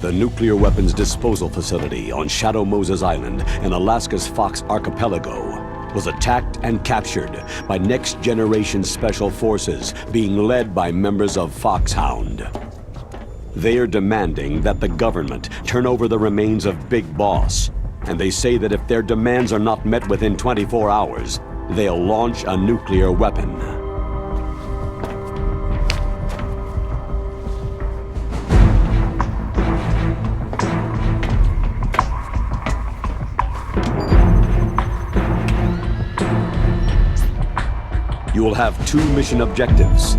The nuclear weapons disposal facility on Shädou-Mozes Island in Alaska's Fox Archipelago was attacked and captured by next-generation special forces being led by members of Foxhound. They are demanding that the government turn over the remains of Big Boss, and they say that if their demands are not met within 24 hours, they'll launch a nuclear weapon. You will have two mission objectives.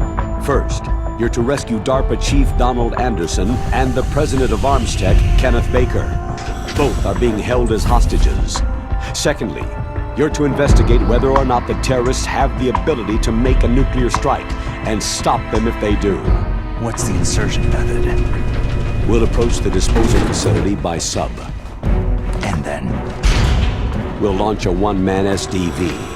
First, you're to rescue DARPA Chief Donald Anderson and the President of Armstech, Kenneth Baker. Both are being held as hostages. Secondly, you're to investigate whether or not the terrorists have the ability to make a nuclear strike and stop them if they do. What's the insertion method? We'll approach the disposal facility by sub. And then? We'll launch a one-man SDV.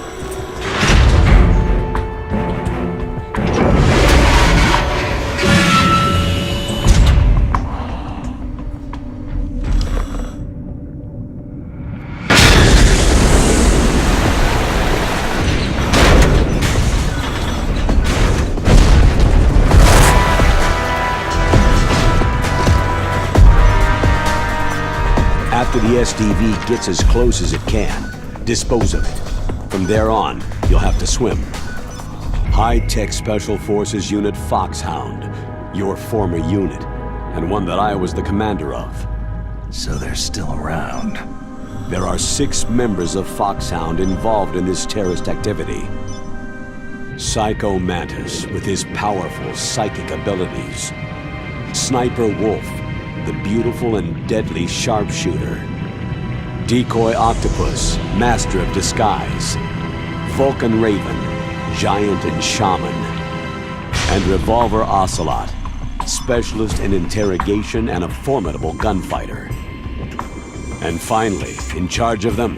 After the SDV gets as close as it can, dispose of it. From there on, you'll have to swim. High-tech Special Forces Unit Foxhound, your former unit, and one that I was the commander of. So they're still around. There are 6 members of Foxhound involved in this terrorist activity. Psycho Mantis, with his powerful psychic abilities. Sniper Wolf, the beautiful and deadly sharpshooter. Decoy Octopus, master of disguise. Vulcan Raven, giant and shaman. And Revolver Ocelot, specialist in interrogation and a formidable gunfighter. And finally, in charge of them,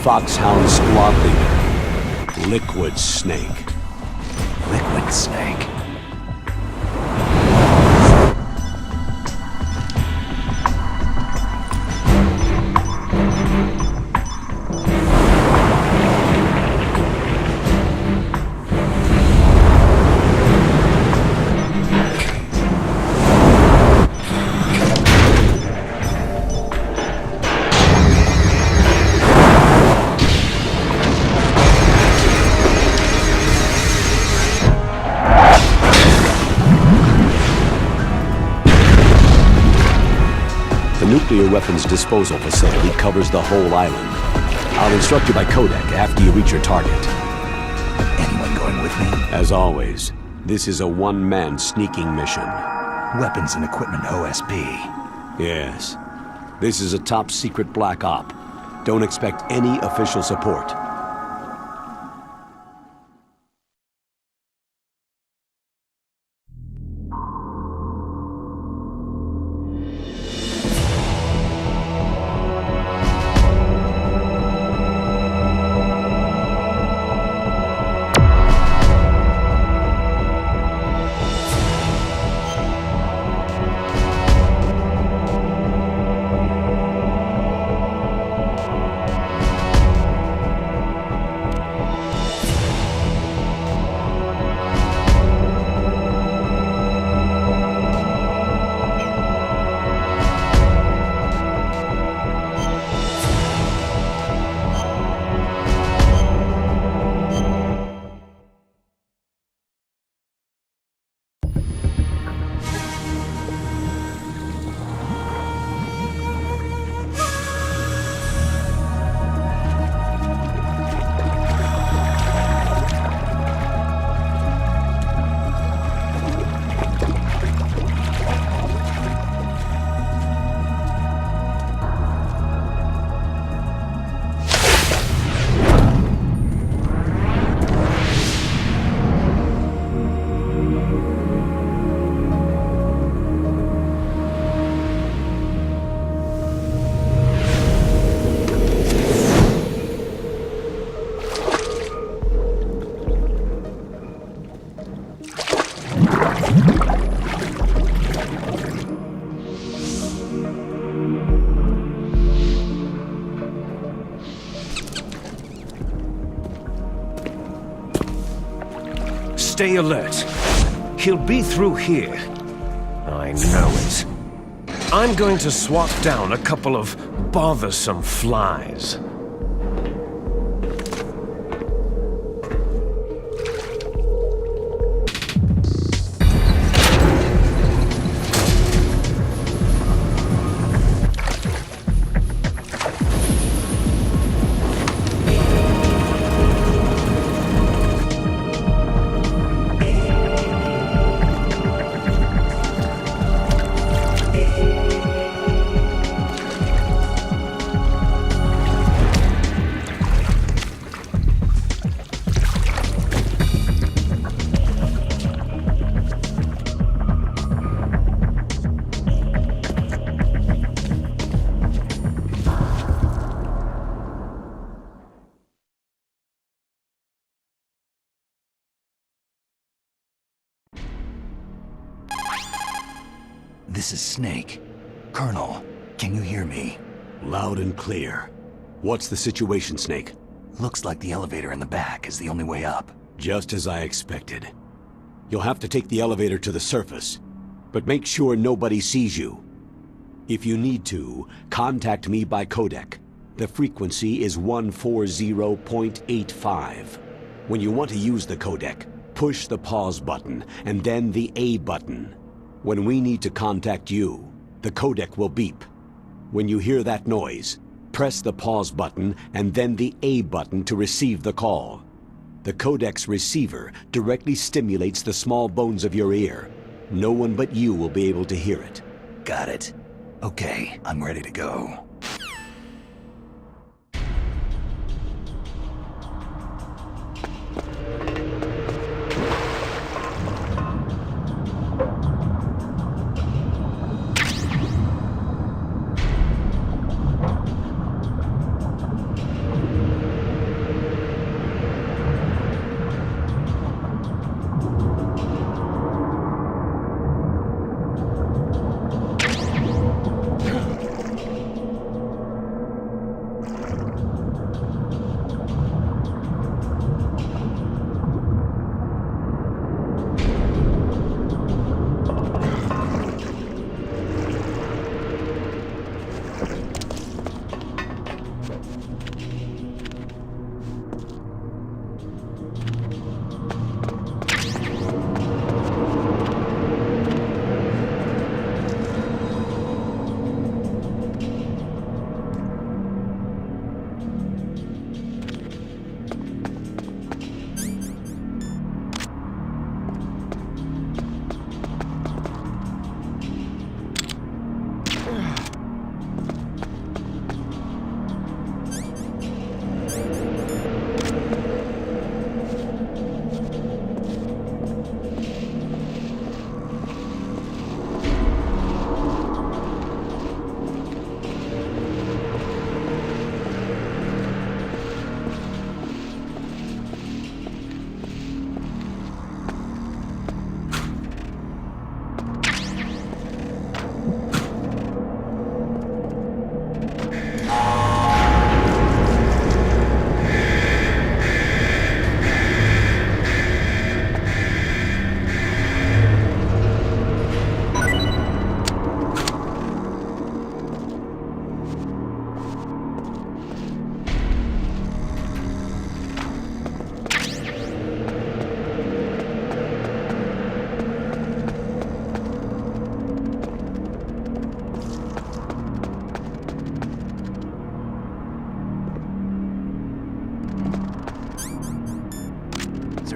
Foxhound squad leader, Liquid Snake. Liquid Snake. The nuclear weapons disposal facility covers the whole island. I'll instruct you by codec after you reach your target. Anyone going with me? As always, this is a one-man sneaking mission. Weapons and equipment OSP. Yes. This is a top-secret black op. Don't expect any official support. Stay alert. He'll be through here. I know it. I'm going to swat down a couple of bothersome flies. This is Snake. Colonel, can you hear me? Loud and clear. What's the situation, Snake? Looks like the elevator in the back is the only way up. Just as I expected. You'll have to take the elevator to the surface, but make sure nobody sees you. If you need to, contact me by codec. The frequency is 140.85. When you want to use the codec, push the pause button and then the A button. When we need to contact you, the codec will beep. When you hear that noise, press the pause button and then the A button to receive the call. The codec's receiver directly stimulates the small bones of your ear. No one but you will be able to hear it. Got it. Okay, I'm ready to go.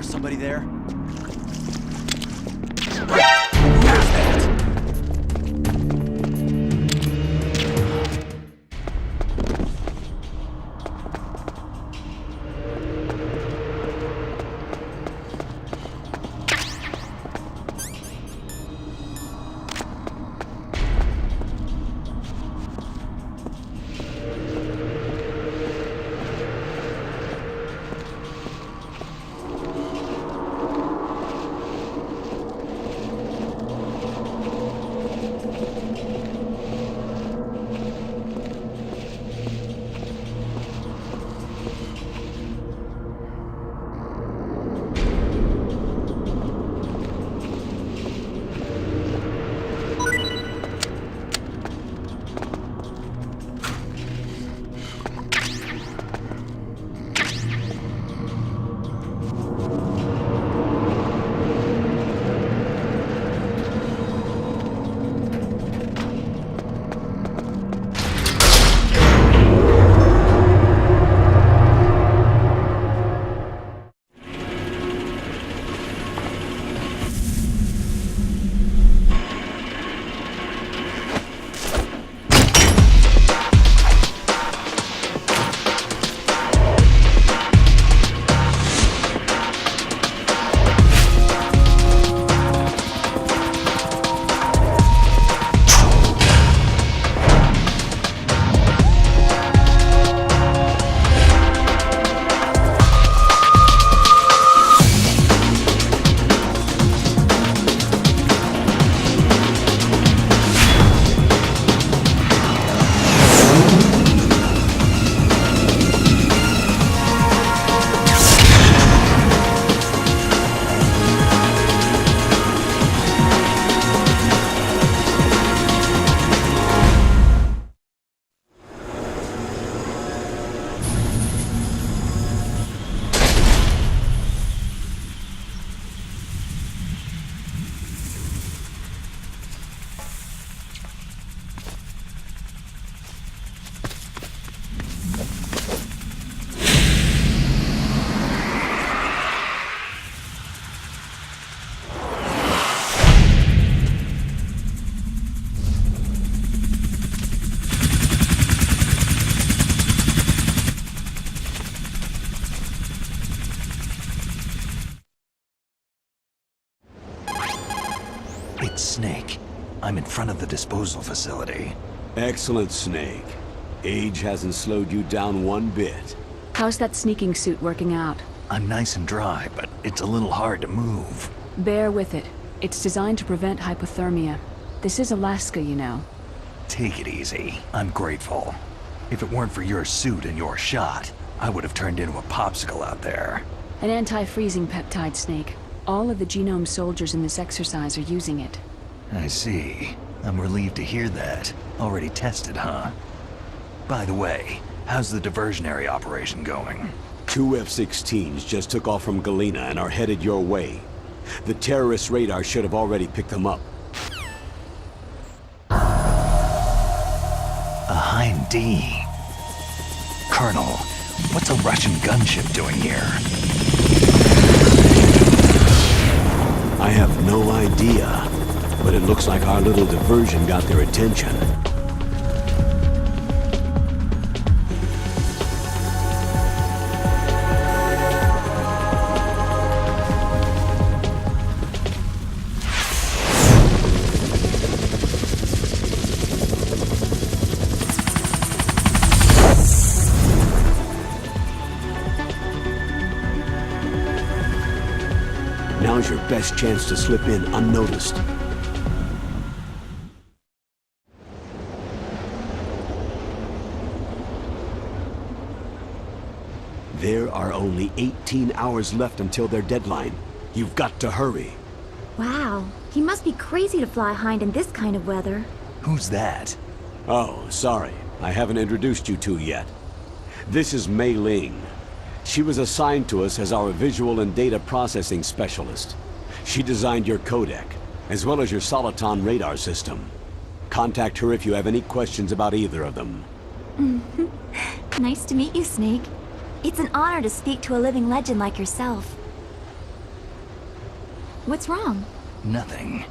Somebody there? Snake. I'm in front of the disposal facility. Excellent, Snake. Age hasn't slowed you down one bit. How's that sneaking suit working out? I'm nice and dry, but it's a little hard to move. Bear with it. It's designed to prevent hypothermia. This is Alaska, you know. Take it easy. I'm grateful. If it weren't for your suit and your shot, I would have turned into a popsicle out there. An anti-freezing peptide, Snake. All of the genome soldiers in this exercise are using it. I see. I'm relieved to hear that. Already tested, huh? By the way, how's the diversionary operation going? 2 F-16s just took off from Galena and are headed your way. The terrorist radar should have already picked them up. A Hind D. Colonel, what's a Russian gunship doing here? I have no idea, but it looks like our little diversion got their attention. Now's your best chance to slip in unnoticed. There are only 18 hours left until their deadline. You've got to hurry. Wow, he must be crazy to fly Hind in this kind of weather. Who's that? Oh, sorry. I haven't introduced you two yet. This is Mei Ling. She was assigned to us as our visual and data processing specialist. She designed your codec, as well as your Soliton radar system. Contact her if you have any questions about either of them. Nice to meet you, Snake. It's an honor to speak to a living legend like yourself. What's wrong? Nothing.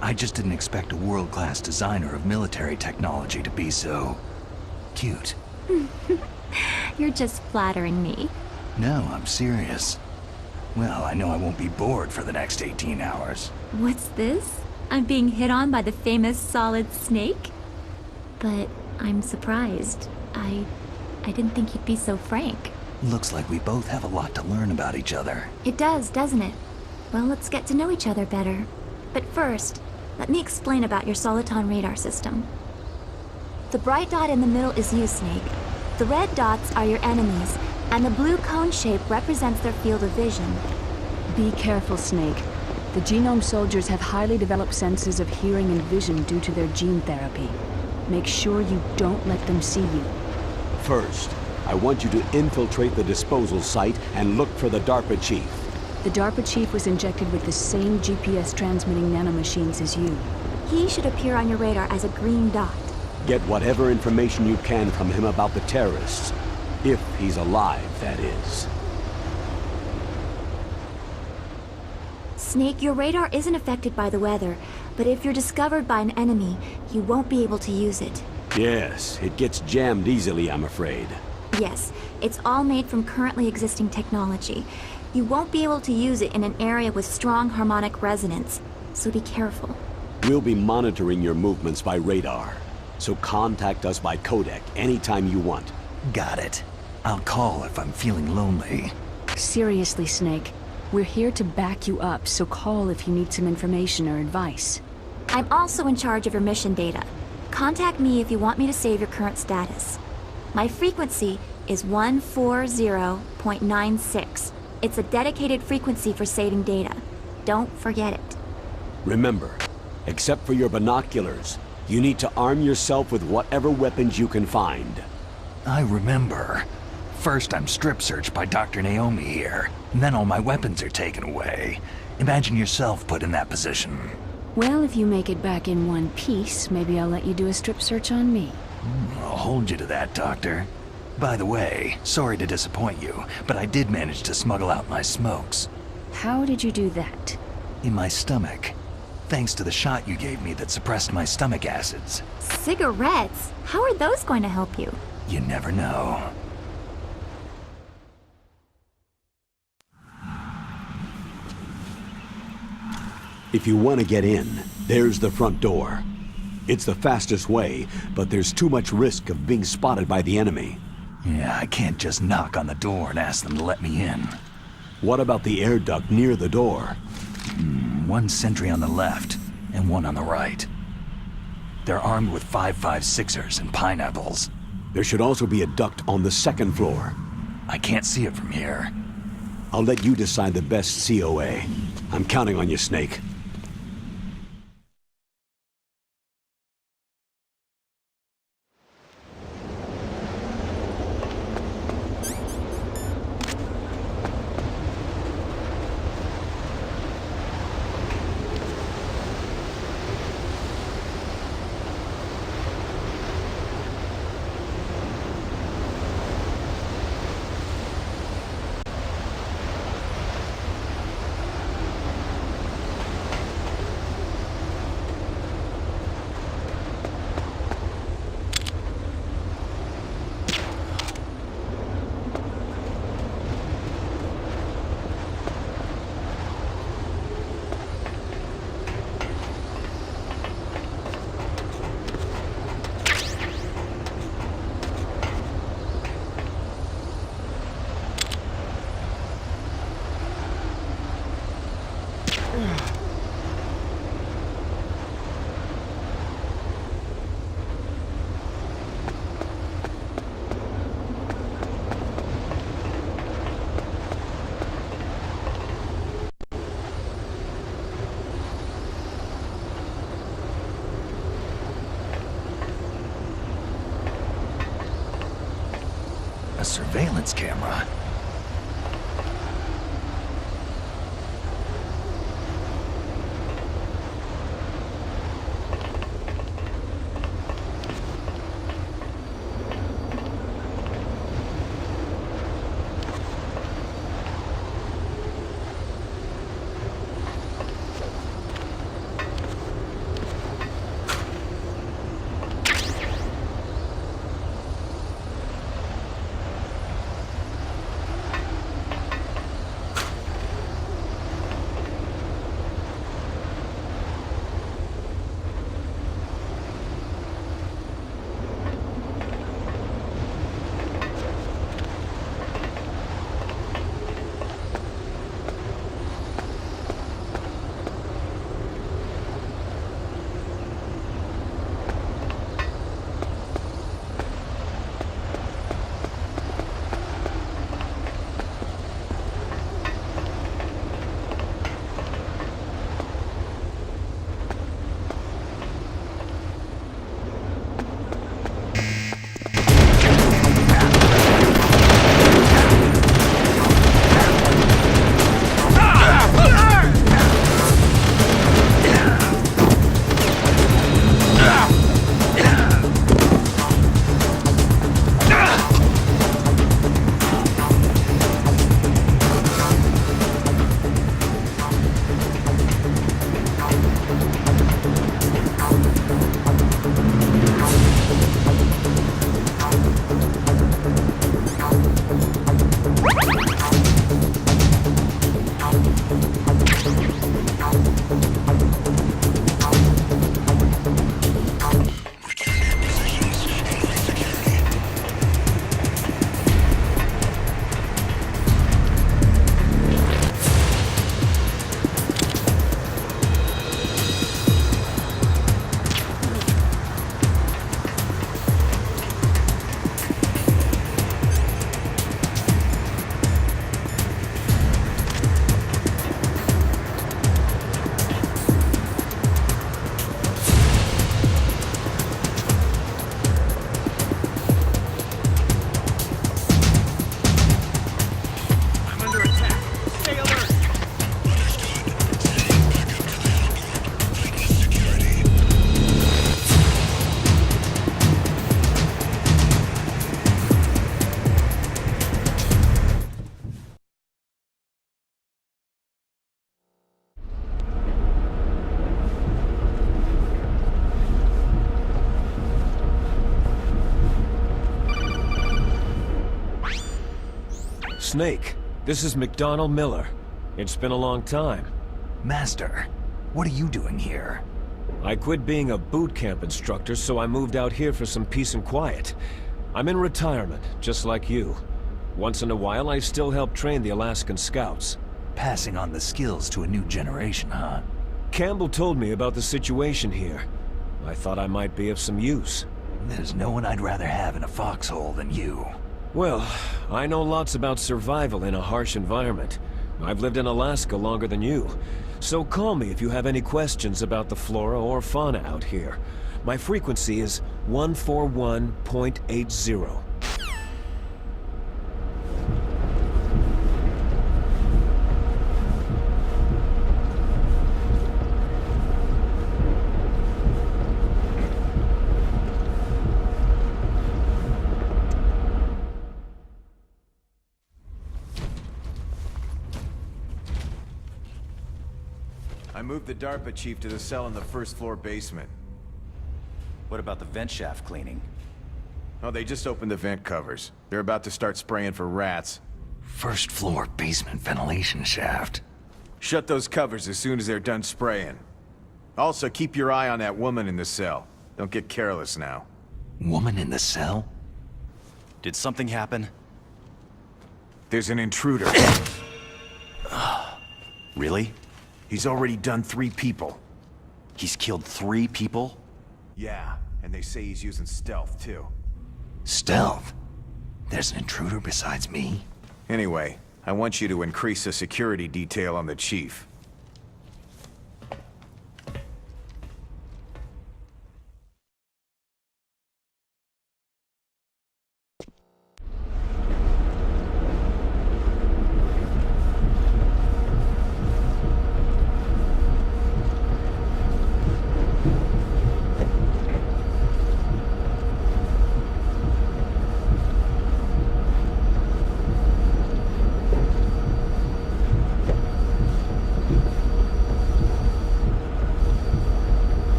I just didn't expect a world-class designer of military technology to be so... cute. You're just flattering me. No, I'm serious. Well, I know I won't be bored for the next 18 hours. What's this? I'm being hit on by the famous Solid Snake? But I'm surprised. I didn't think you'd be so frank. Looks like we both have a lot to learn about each other. It does, doesn't it? Well, let's get to know each other better. But first, let me explain about your Soliton radar system. The bright dot in the middle is you, Snake. The red dots are your enemies, and the blue cone shape represents their field of vision. Be careful, Snake. The genome soldiers have highly developed senses of hearing and vision due to their gene therapy. Make sure you don't let them see you. First, I want you to infiltrate the disposal site and look for the DARPA chief. The DARPA chief was injected with the same GPS transmitting nanomachines as you. He should appear on your radar as a green dot. Get whatever information you can from him about the terrorists. If he's alive, that is. Snake, your radar isn't affected by the weather, but if you're discovered by an enemy, you won't be able to use it. Yes, it gets jammed easily, I'm afraid. Yes, it's all made from currently existing technology. You won't be able to use it in an area with strong harmonic resonance, so be careful. We'll be monitoring your movements by radar, so contact us by codec anytime you want. Got it. I'll call if I'm feeling lonely. Seriously, Snake. We're here to back you up, so call if you need some information or advice. I'm also in charge of your mission data. Contact me if you want me to save your current status. My frequency is 140.96. It's a dedicated frequency for saving data. Don't forget it. Remember, except for your binoculars, you need to arm yourself with whatever weapons you can find. I remember. First I'm strip searched by Dr. Naomi here, and then all my weapons are taken away. Imagine yourself put in that position. Well, if you make it back in one piece, maybe I'll let you do a strip search on me. I'll hold you to that, Doctor. By the way, sorry to disappoint you, but I did manage to smuggle out my smokes. How did you do that? In my stomach. Thanks to the shot you gave me that suppressed my stomach acids. Cigarettes? How are those going to help you? You never know. If you want to get in, there's the front door. It's the fastest way, but there's too much risk of being spotted by the enemy. Yeah, I can't just knock on the door and ask them to let me in. What about the air duct near the door? One sentry on the left, and one on the right. They're armed with 5.56ers and pineapples. There should also be a duct on the second floor. I can't see it from here. I'll let you decide the best COA. I'm counting on you, Snake. A surveillance camera. Snake, this is McDonald Miller. It's been a long time. Master, What are you doing here? I quit being a boot camp instructor, so I moved out here for some peace and quiet. I'm in retirement, just like you. Once in a while, I still help train the Alaskan Scouts. Passing on the skills to a new generation, huh? Campbell told me about the situation here. I thought I might be of some use. There's no one I'd rather have in a foxhole than you. Well, I know lots about survival in a harsh environment. I've lived in Alaska longer than you. So call me if you have any questions about the flora or fauna out here. My frequency is 141.80. I moved the DARPA chief to the cell in the first floor basement. What about the vent shaft cleaning? Oh, they just opened the vent covers. They're about to start spraying for rats. First floor basement ventilation shaft. Shut those covers as soon as they're done spraying. Also, keep your eye on that woman in the cell. Don't get careless now. Woman in the cell? Did something happen? There's an intruder. Really? He's already done 3 people. He's killed 3 people? Yeah, and they say he's using stealth, too. Stealth? There's an intruder besides me? Anyway, I want you to increase the security detail on the chief.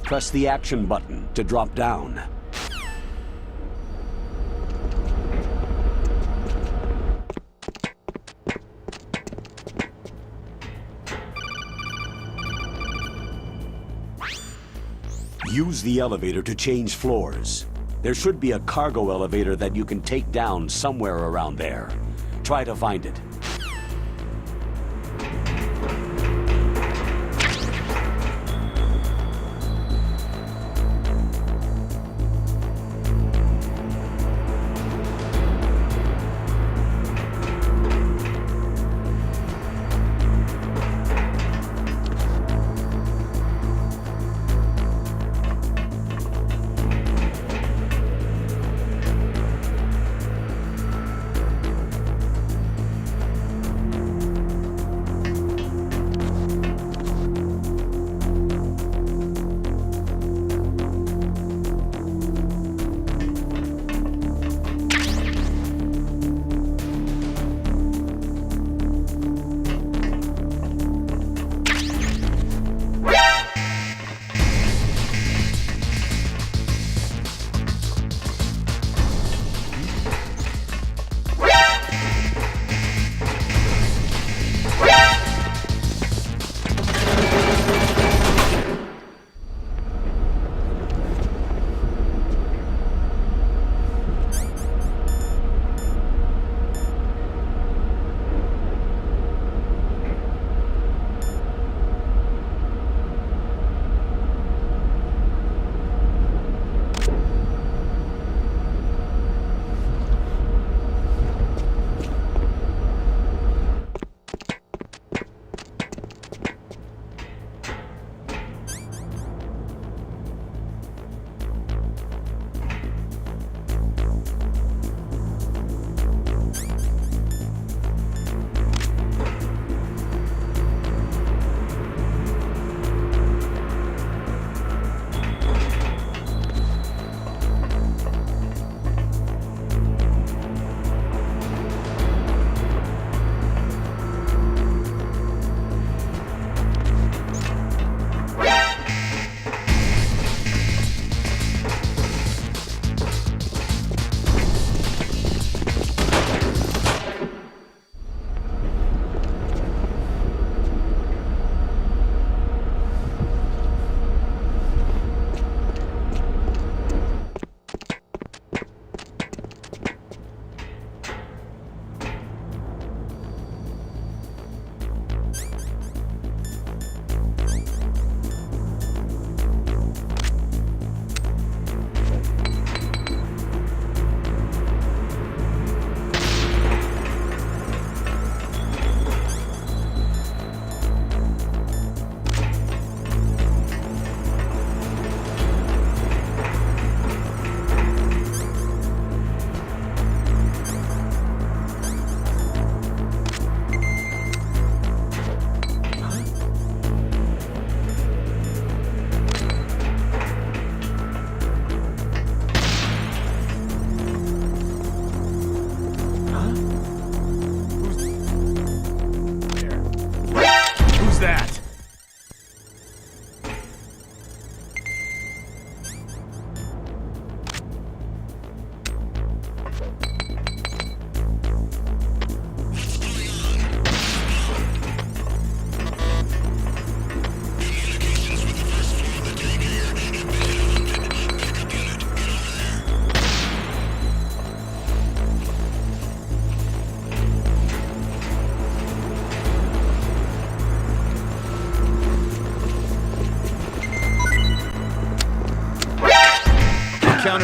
Press the action button to drop down. Use the elevator to change floors. There should be a cargo elevator that you can take down somewhere around there. Try to find it.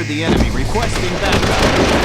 the enemy, requesting backup.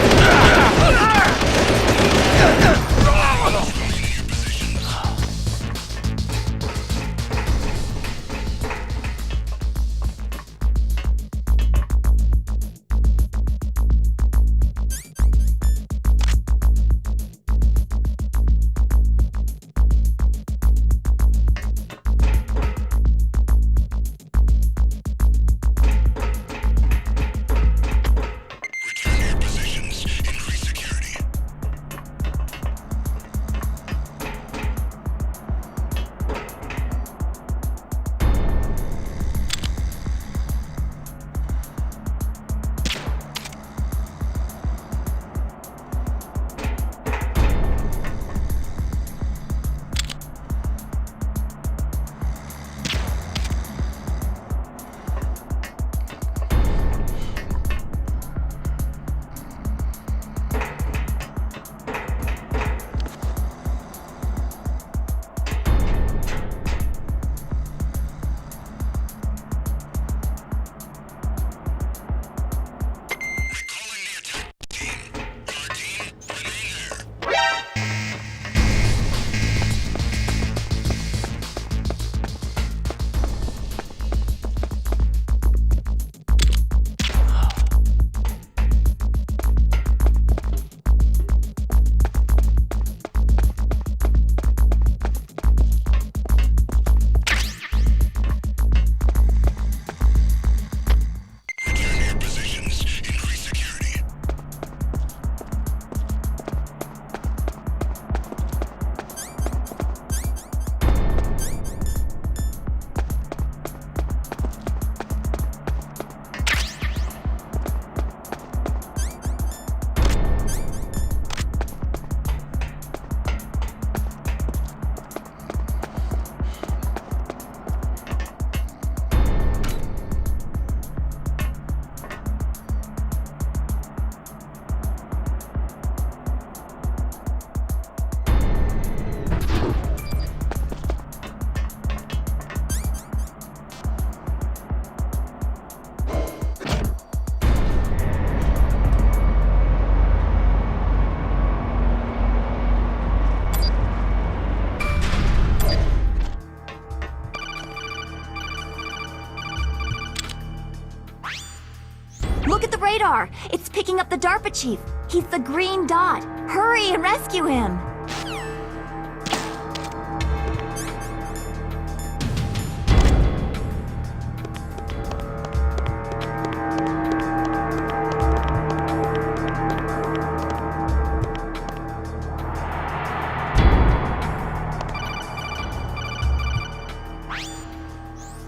Look at the radar! It's picking up the DARPA chief! He's the green dot! Hurry and rescue him!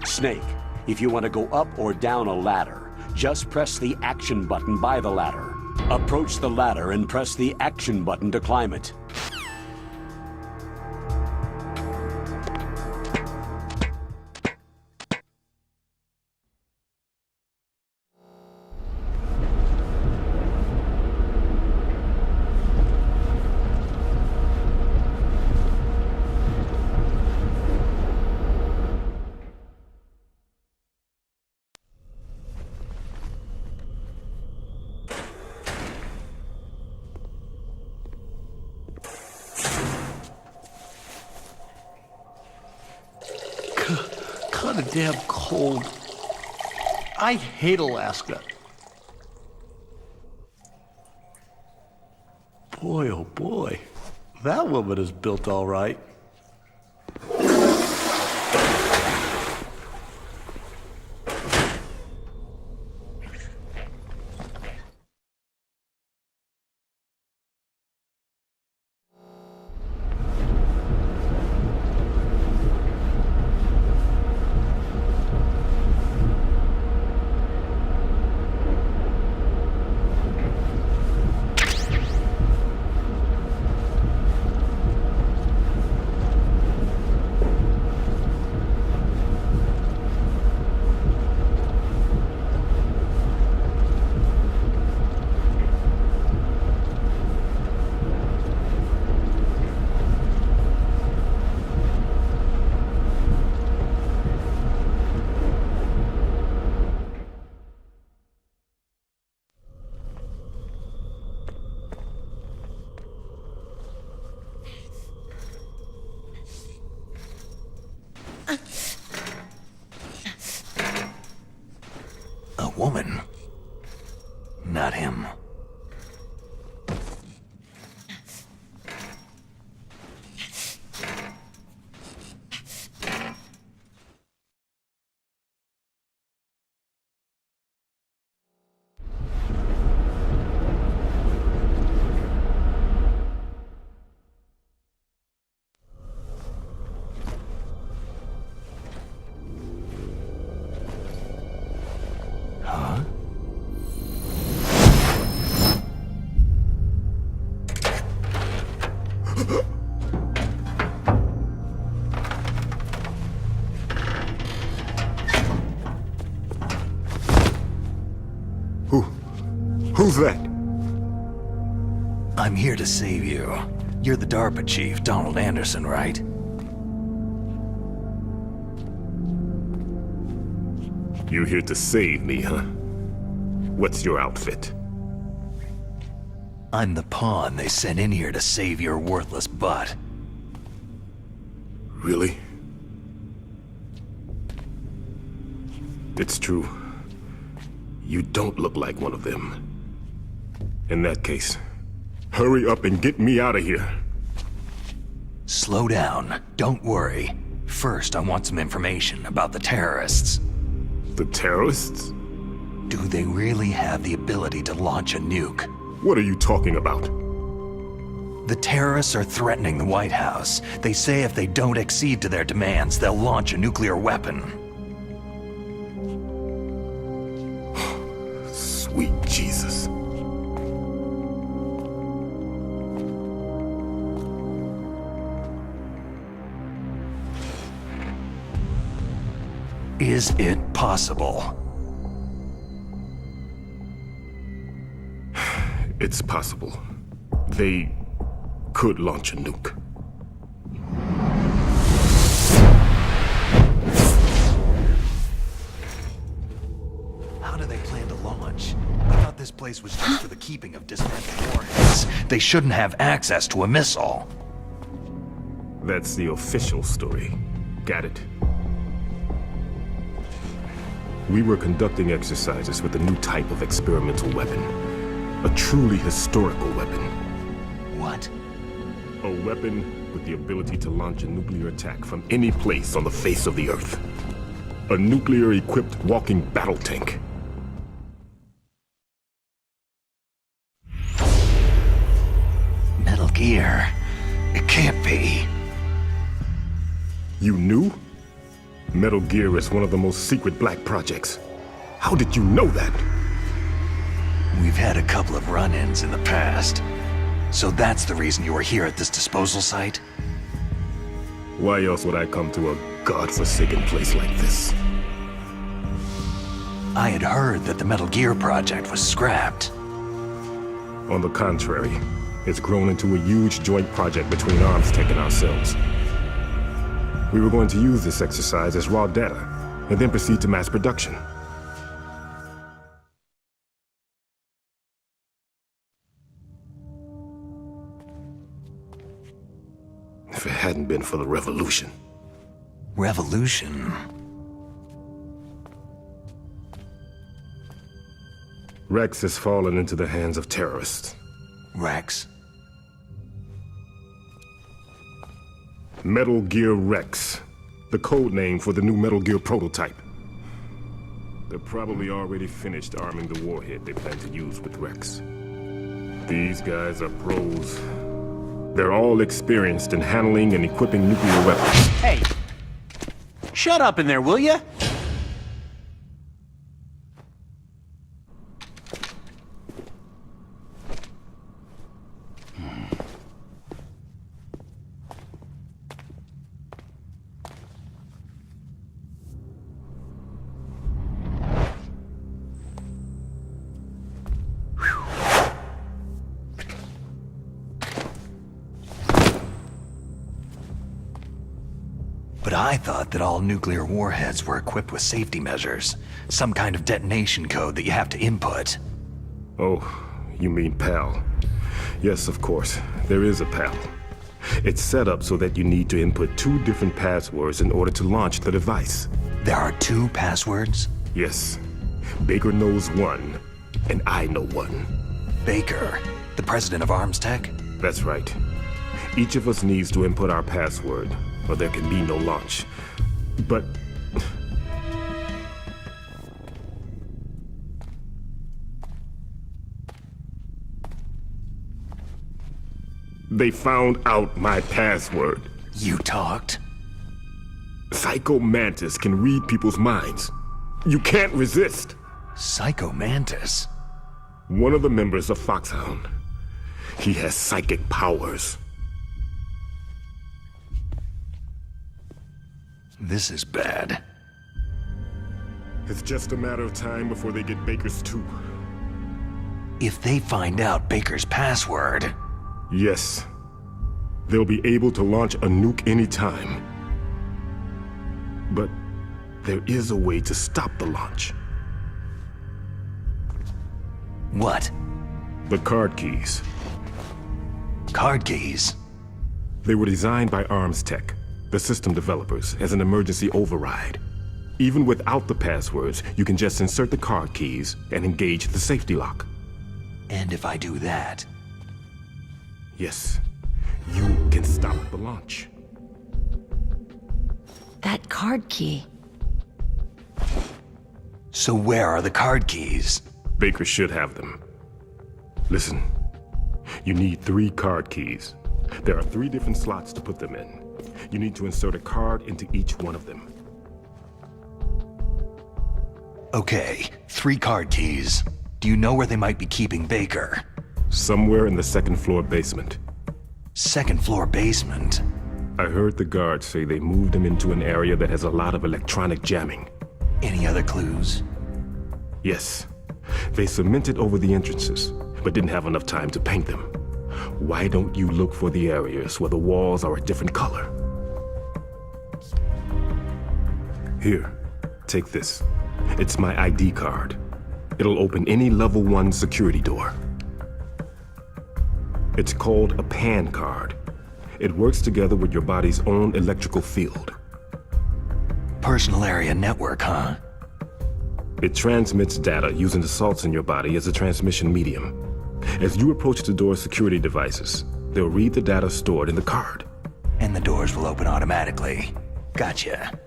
Snake, if you want to go up or down a ladder, just press the action button by the ladder. Approach the ladder and press the action button to climb it. Kinda damn cold. I hate Alaska. Boy, oh boy. That woman is built all right. not him. Who's that? I'm here to save you. You're the DARPA chief, Donald Anderson, right? You here to save me, huh? What's your outfit? I'm the pawn they sent in here to save your worthless butt. Really? It's true. You don't look like one of them. In that case, hurry up and get me out of here. Slow down. Don't worry. First, I want some information about the terrorists. The terrorists? Do they really have the ability to launch a nuke? What are you talking about? The terrorists are threatening the White House. They say if they don't accede to their demands, they'll launch a nuclear weapon. Sweet Jesus. Is it possible? It's possible. They could launch a nuke. How do they plan to launch? I thought this place was just for the keeping of dismantled warheads. They shouldn't have access to a missile. That's the official story. Got it. We were conducting exercises with a new type of experimental weapon. A truly historical weapon. What? A weapon with the ability to launch a nuclear attack from any place on the face of the Earth. A nuclear-equipped walking battle tank. Metal Gear. It can't be. You knew? Metal Gear is one of the most secret black projects. How did you know that? We've had a couple of run-ins in the past. So that's the reason you were here at this disposal site? Why else would I come to a godforsaken place like this? I had heard that the Metal Gear project was scrapped. On the contrary, it's grown into a huge joint project between ArmsTech and ourselves. We were going to use this exercise as raw data, and then proceed to mass production. If it hadn't been for the revolution. Revolution? Rex has fallen into the hands of terrorists. Rex? Metal Gear Rex, the code name for the new Metal Gear prototype. They're probably already finished arming the warhead they plan to use with Rex. These guys are pros. They're all experienced in handling and equipping nuclear weapons. Hey! Shut up in there, will ya? But I thought that all nuclear warheads were equipped with safety measures. Some kind of detonation code that you have to input. Oh, you mean PAL. Yes, of course. There is a PAL. It's set up so that you need to input 2 different passwords in order to launch the device. There are 2 passwords? Yes. Baker knows one, and I know one. Baker, the president of Arms Tech? That's right. Each of us needs to input our password, or there can be no launch. But... they found out my password. You talked? Psycho Mantis can read people's minds. You can't resist. Psycho Mantis? One of the members of Foxhound. He has psychic powers. This is bad. It's just a matter of time before they get Baker's too. If they find out Baker's password... Yes. They'll be able to launch a nuke anytime. But there is a way to stop the launch. What? The card keys. Card keys? They were designed by Arms Tech, the system developers, as an emergency override. Even without the passwords, you can just insert the card keys and engage the safety lock. And if I do that... Yes, you can stop the launch. That card key. So where are the card keys? Baker should have them. Listen, you need 3 card keys. There are 3 different slots to put them in. You need to insert a card into each one of them. Okay, 3 card keys. Do you know where they might be keeping Baker? Somewhere in the 2nd floor basement. 2nd floor basement? I heard the guards say they moved him into an area that has a lot of electronic jamming. Any other clues? Yes. They cemented over the entrances, but didn't have enough time to paint them. Why don't you look for the areas where the walls are a different color? Here, take this. It's my ID card. It'll open any level 1 security door. It's called a PAN card. It works together with your body's own electrical field. Personal area network, huh? It transmits data using the salts in your body as a transmission medium. As you approach the door's security devices, they'll read the data stored in the card. And the doors will open automatically. Gotcha.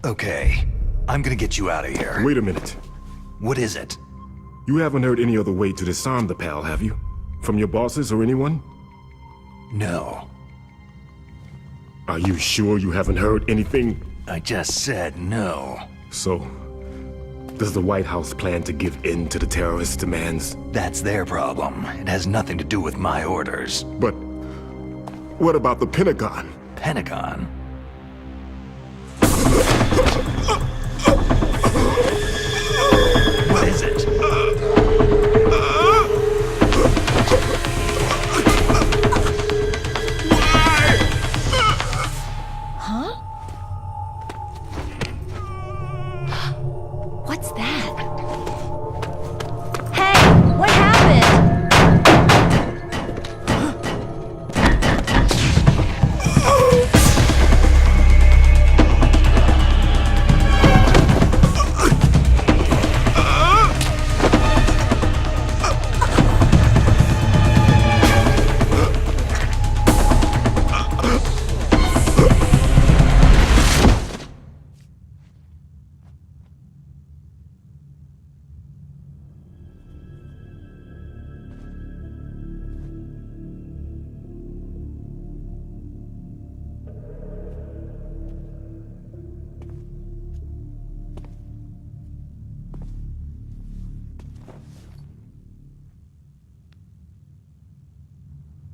Okay, I'm gonna get you out of here. Wait a minute. What is it? You haven't heard any other way to disarm the PAL, have you? From your bosses or anyone? No. Are you sure you haven't heard anything? I just said no. So, does the White House plan to give in to the terrorists' demands? That's their problem. It has nothing to do with my orders. But what about the Pentagon? Pentagon? What is it? What's that? Hey, what happened?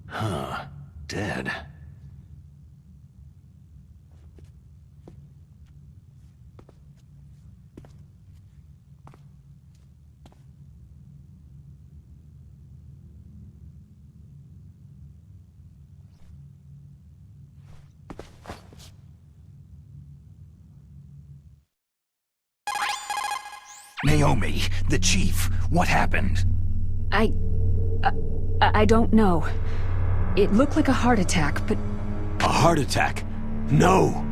Huh. Dead. Naomi, the chief, what happened? I don't know. It looked like a heart attack, but... A heart attack? No!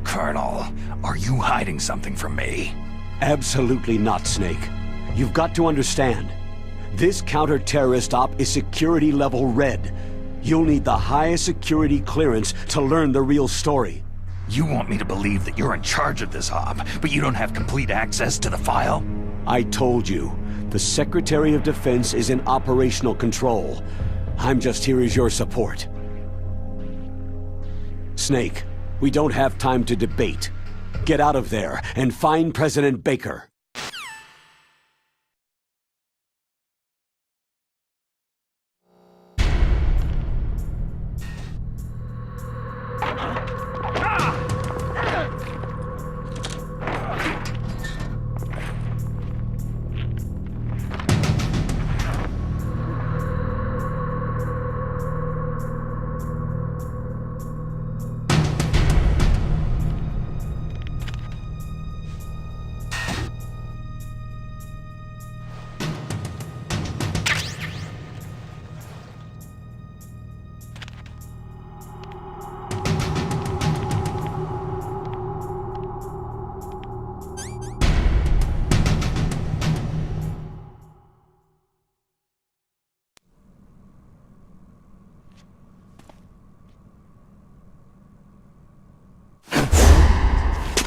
Colonel, are you hiding something from me? Absolutely not, Snake. You've got to understand. This counter-terrorist op is security level red. You'll need the highest security clearance to learn the real story. You want me to believe that you're in charge of this op, but you don't have complete access to the file? I told you, the Secretary of Defense is in operational control. I'm just here as your support. Snake, we don't have time to debate. Get out of there and find President Baker.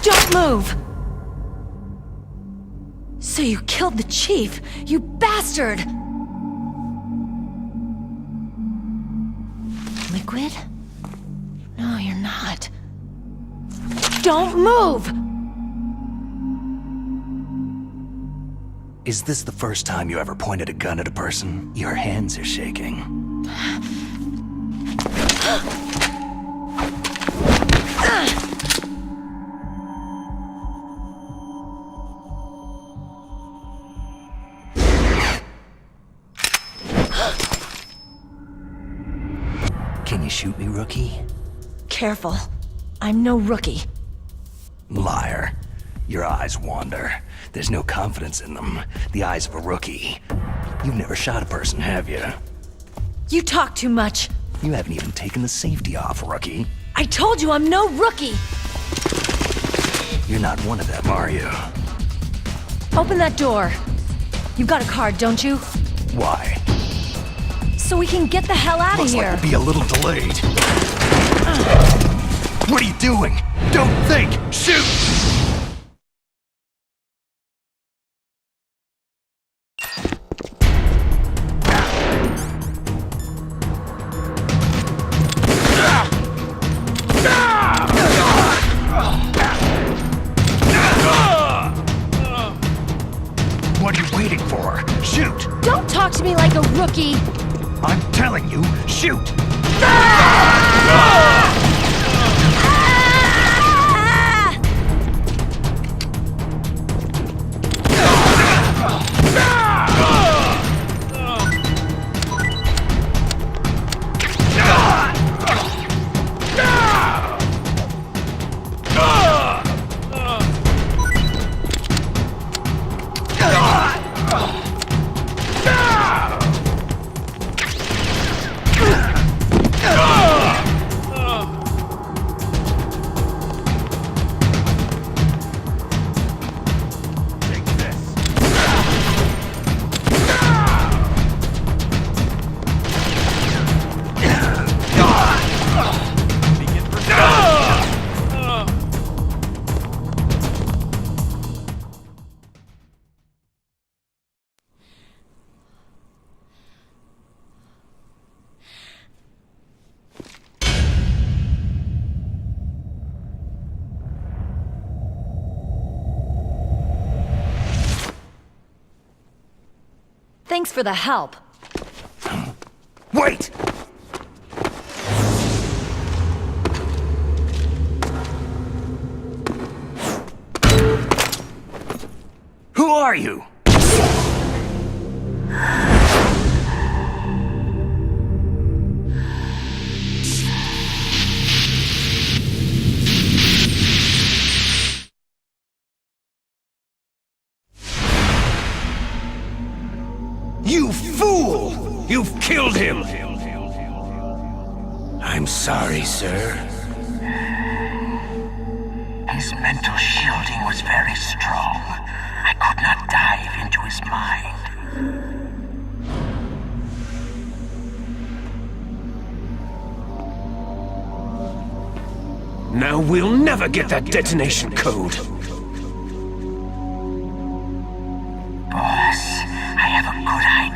Don't move! So you killed the chief, you bastard! Liquid? No, you're not. Don't move! Is this the first time you ever pointed a gun at a person? Your hands are shaking. Can you shoot me, rookie? Careful. I'm no rookie. Liar. Your eyes wander. There's no confidence in them. The eyes of a rookie. You've never shot a person, have you? You talk too much. You haven't even taken the safety off, rookie. I told you I'm no rookie! You're not one of them, are you? Open that door. You've got a card, don't you? Why? So we can get the hell out of here. Looks like we'll be a little delayed. What are you doing? Don't think! Shoot! What are you waiting for? Shoot! Don't talk to me like a rookie! I'm telling you, shoot! Thanks for the help. Wait! Who are you? You fool! You've killed him! I'm sorry, sir. His mental shielding was very strong. I could not dive into his mind. Now we'll never get that detonation code! Boss, I have a good idea.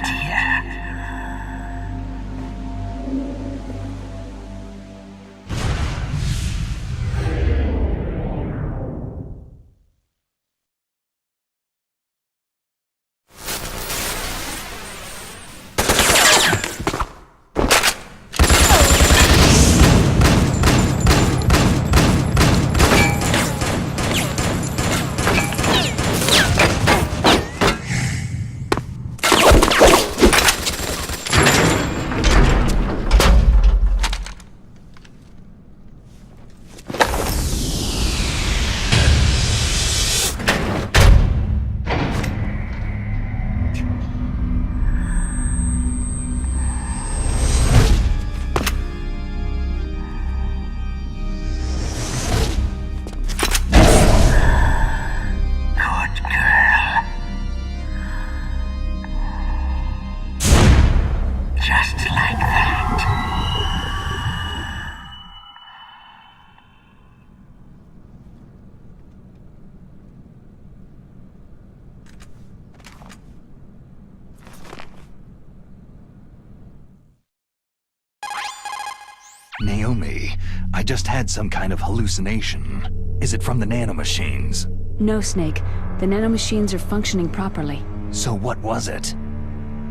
Naomi, I just had some kind of hallucination. Is it from the nanomachines? No, Snake. The nanomachines are functioning properly. So what was it?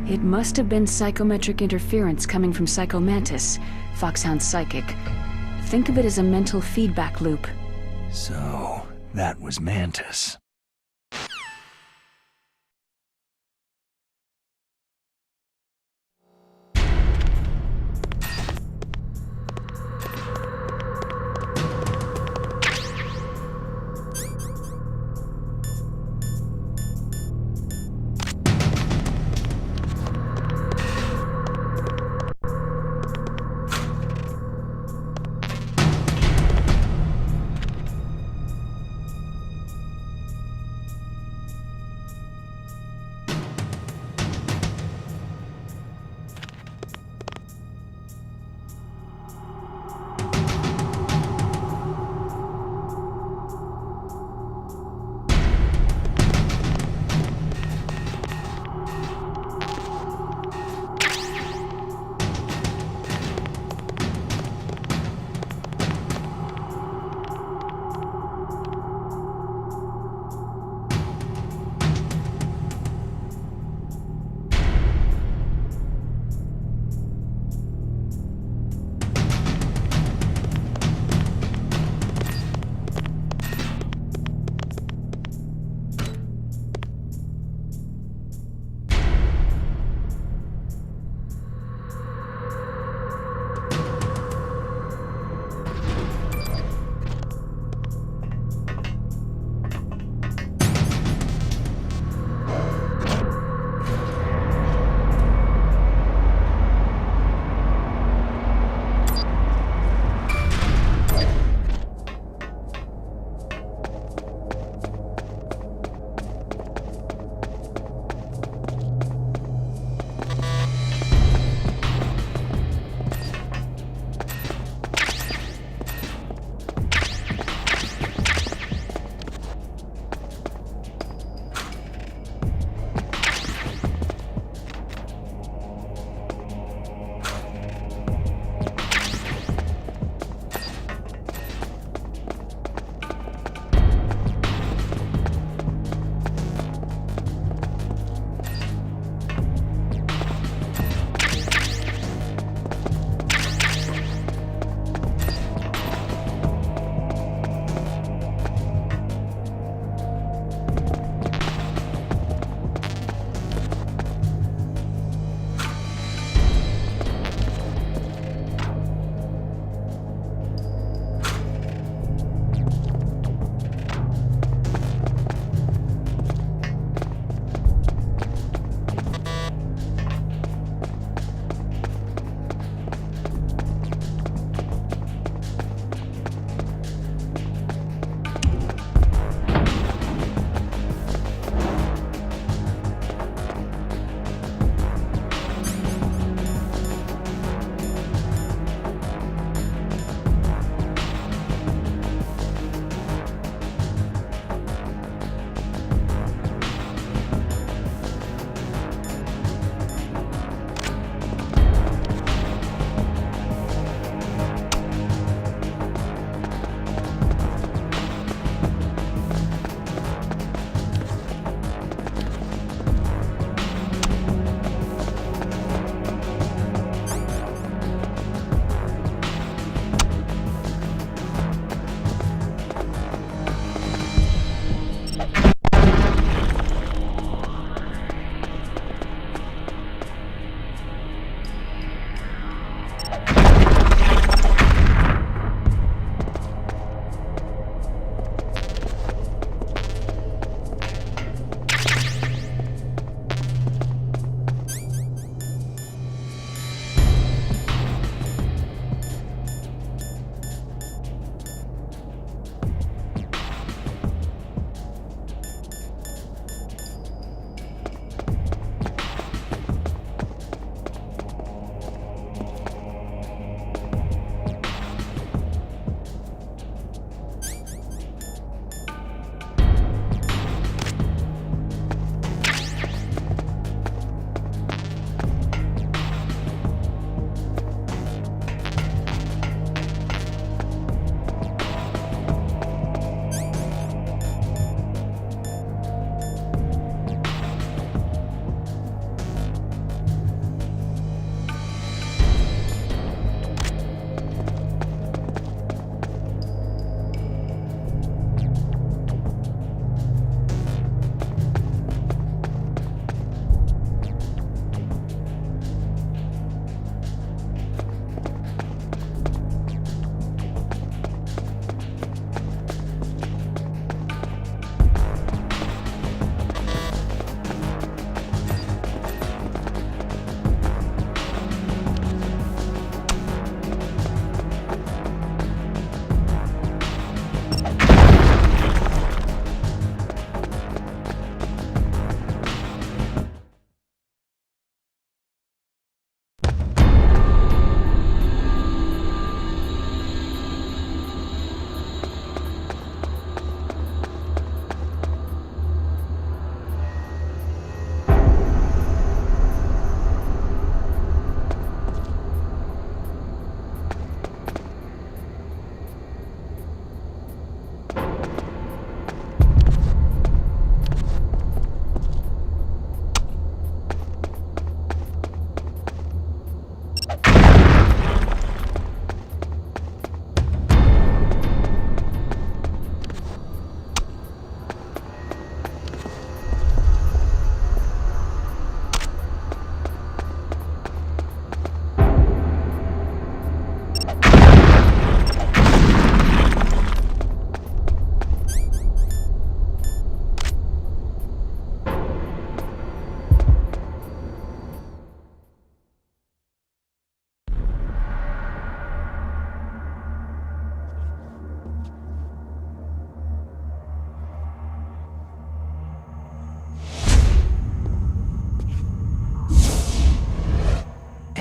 It must have been psychometric interference coming from Psycho Mantis, Foxhound's psychic. Think of it as a mental feedback loop. So, that was Mantis.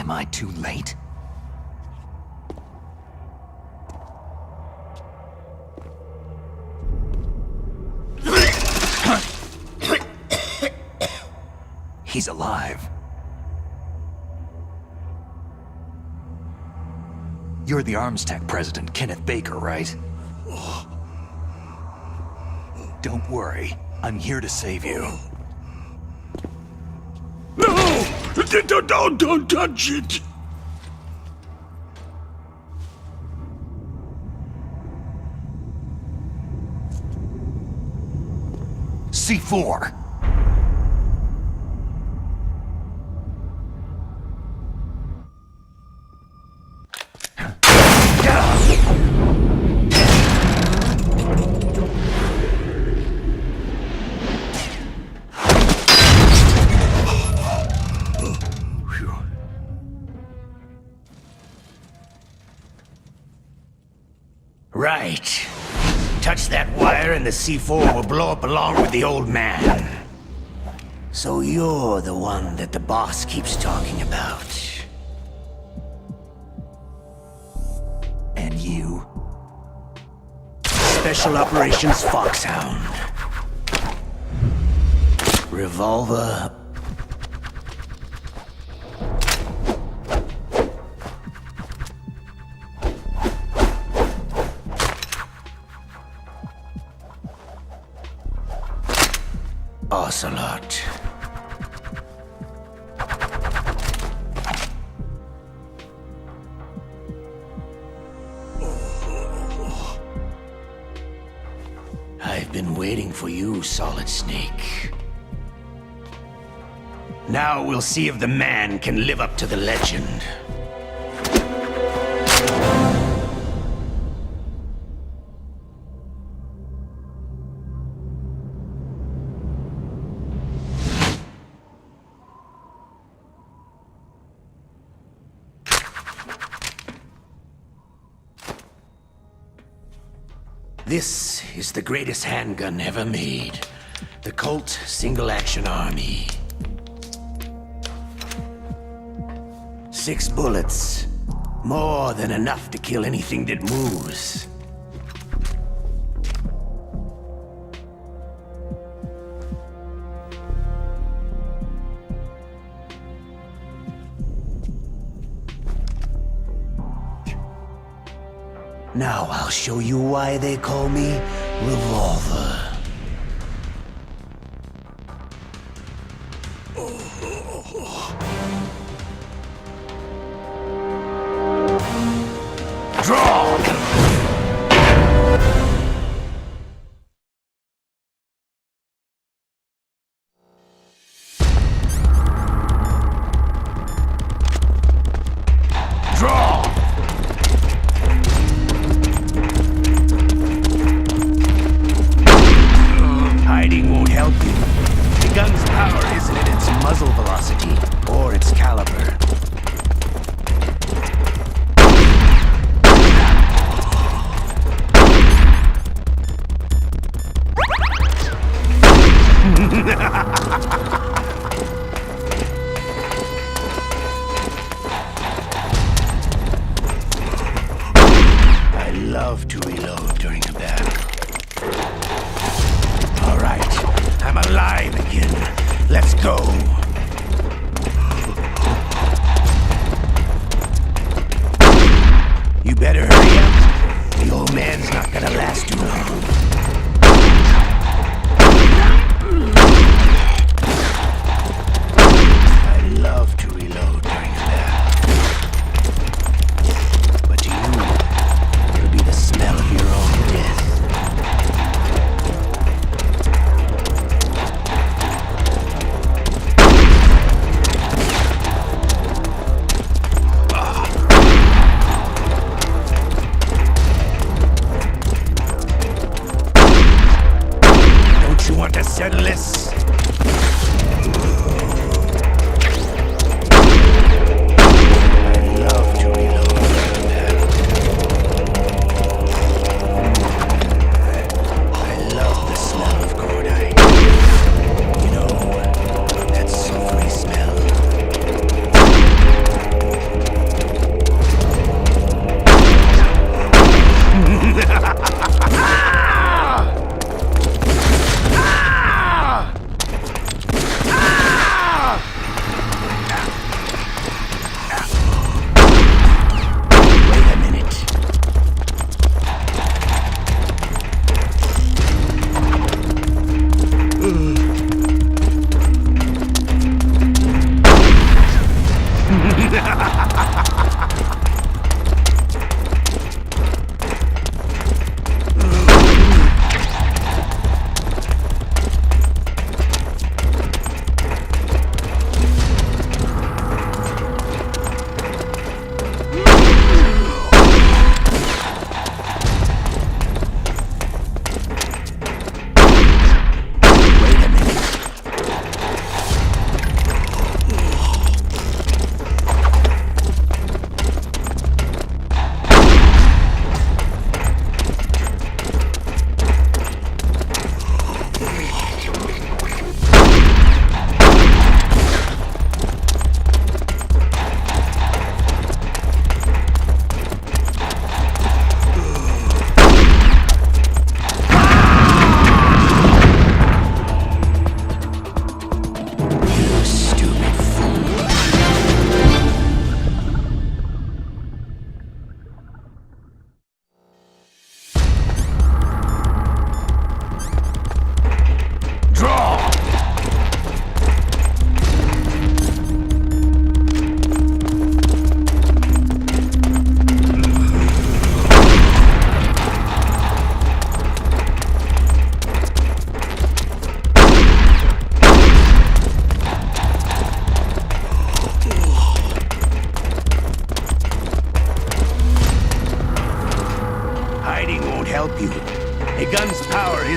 Am I too late? He's alive. You're the Arms Tech president, Kenneth Baker, right? Don't worry. I'm here to save you. No! Don't touch it! C4! Right. Touch that wire and the C4 will blow up along with the old man. So you're the one that the boss keeps talking about. And you? Special Operations Foxhound. Revolver. Ocelot. I've been waiting for you, Solid Snake. Now we'll see if the man can live up to the legend. This is the greatest handgun ever made. The Colt Single Action Army. 6 bullets. More than enough to kill anything that moves. Now I'll show you why they call me Revolver. Draw!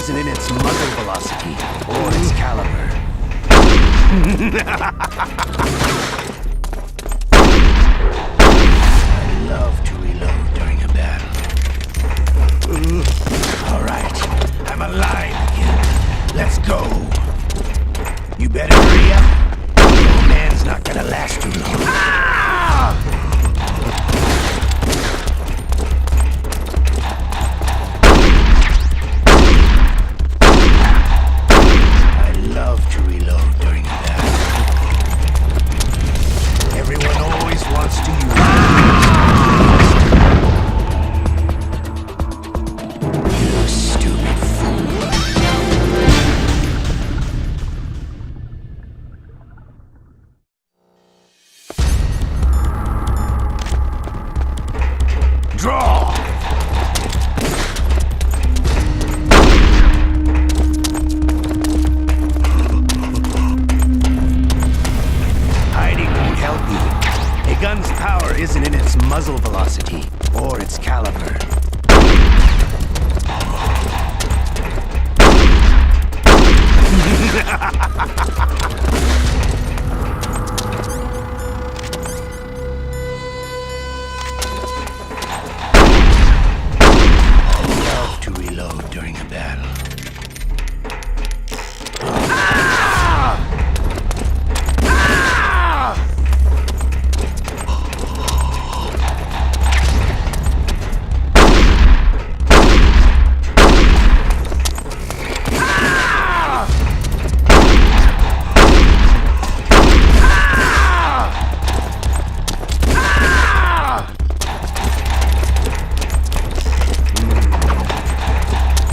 isn't in its muzzle velocity or its caliber. I love to reload during a battle. Alright, I'm alive again. Let's go. You better hurry up. The old man's not gonna last too long. I love to reload during a battle. Everyone always wants to use you stupid fool. Draw! Hiding won't help you. A gun's power isn't in its muzzle velocity or its caliber. Love to reload during a battle.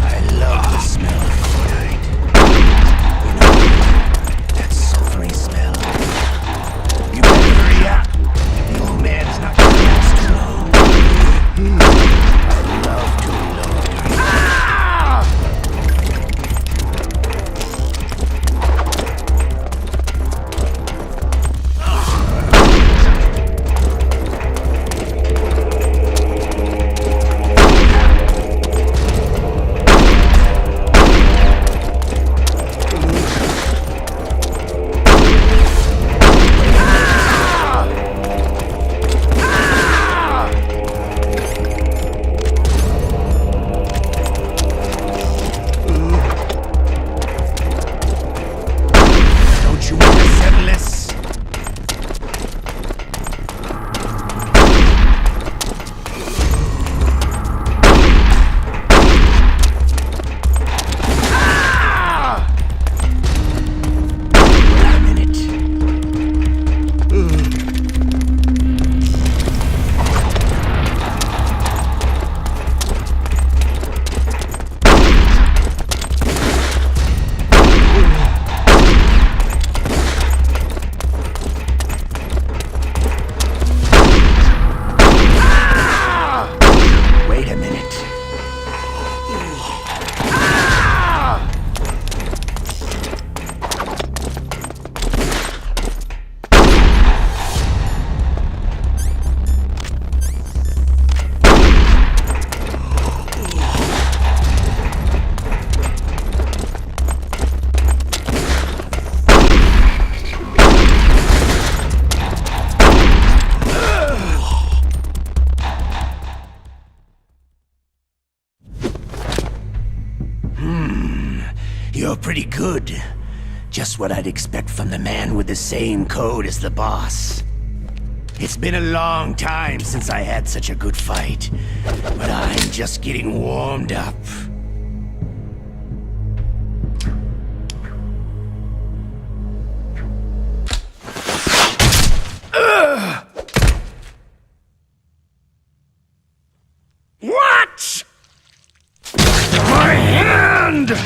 I love the smell of cordite. You know, that sulfury smell. You better hurry up. The old man's not gonna last too long. I love to reload Don't you want to settle this? Wait a minute. Wait a minute. You're pretty good. Just what I'd expect from the man with the same code as the boss. It's been a long time since I had such a good fight, but I'm just getting warmed up. What? My hand!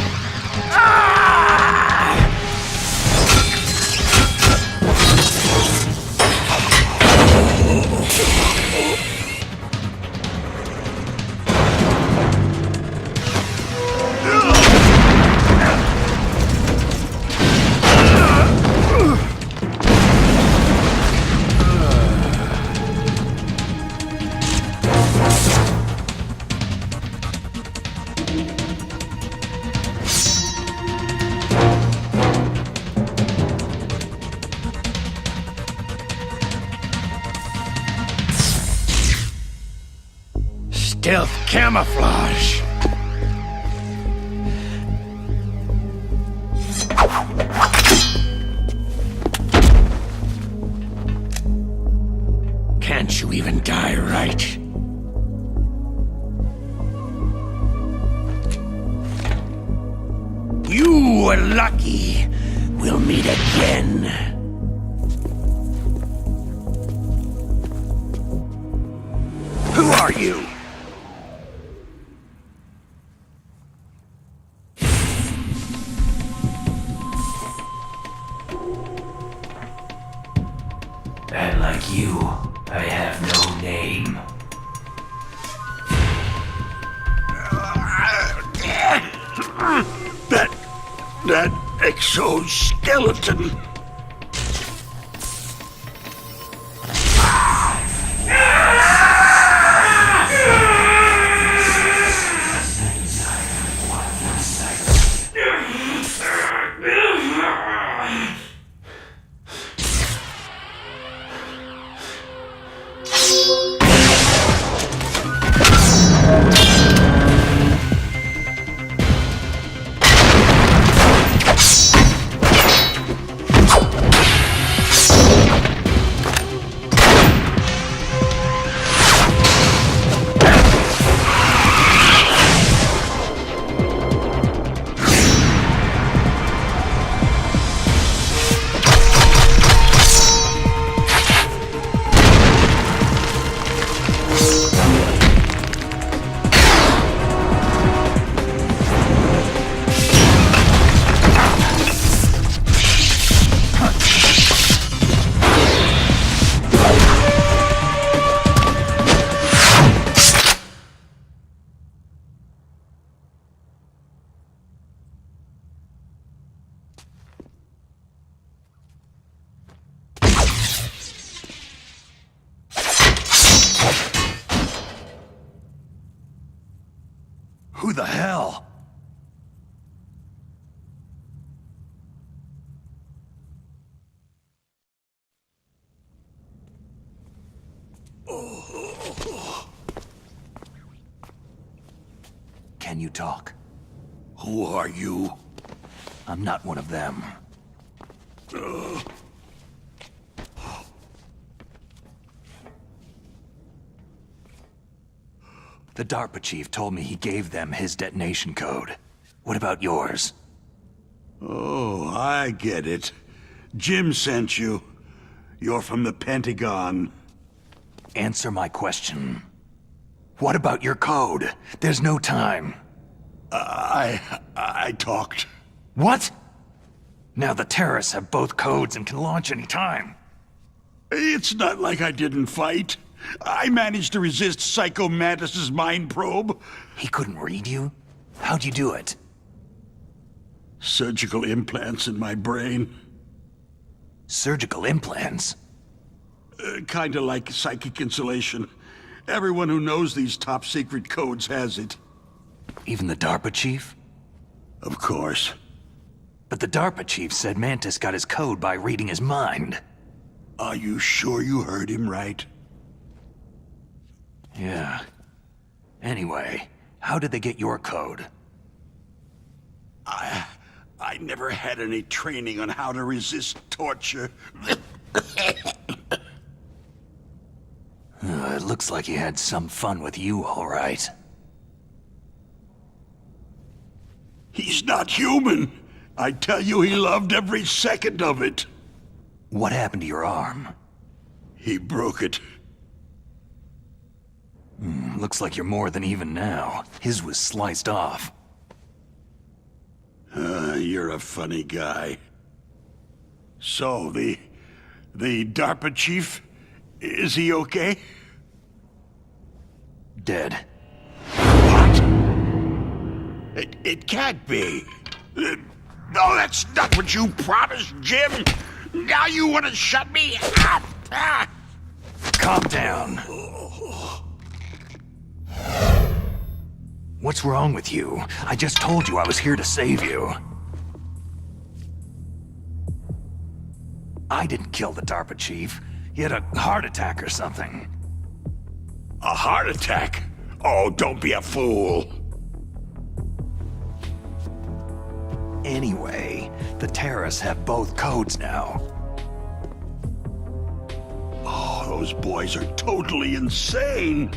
stealth camouflage. Can't you even die right? You were lucky. We'll meet again. Who are you? And like you, I have no name. That exoskeleton. Who the hell? Can you talk? Who are you? I'm not one of them. The DARPA chief told me he gave them his detonation code. What about yours? Oh, I get it. Jim sent you. You're from the Pentagon. Answer my question. What about your code? There's no time. I talked. What? Now the terrorists have both codes and can launch any time. It's not like I didn't fight. I managed to resist Psycho Mantis's mind probe. He couldn't read you? How'd you do it? Surgical implants in my brain. Surgical implants? Kinda like psychic insulation. Everyone who knows these top-secret codes has it. Even the DARPA chief? Of course. But the DARPA chief said Mantis got his code by reading his mind. Are you sure you heard him right? Yeah. Anyway, how did they get your code? I never had any training on how to resist torture. It looks like he had some fun with you, all right. He's not human. I tell you, he loved every second of it. What happened to your arm? He broke it. Looks like you're more than even now. His was sliced off. You're a funny guy. So, the DARPA chief, is he okay? Dead. What? It can't be. No, that's not what you promised, Jim. Now you want to shut me up? Calm down. What's wrong with you? I just told you I was here to save you. I didn't kill the DARPA chief. He had a heart attack or something. A heart attack? Oh, don't be a fool. Anyway, the terrorists have both codes now. Oh, those boys are totally insane.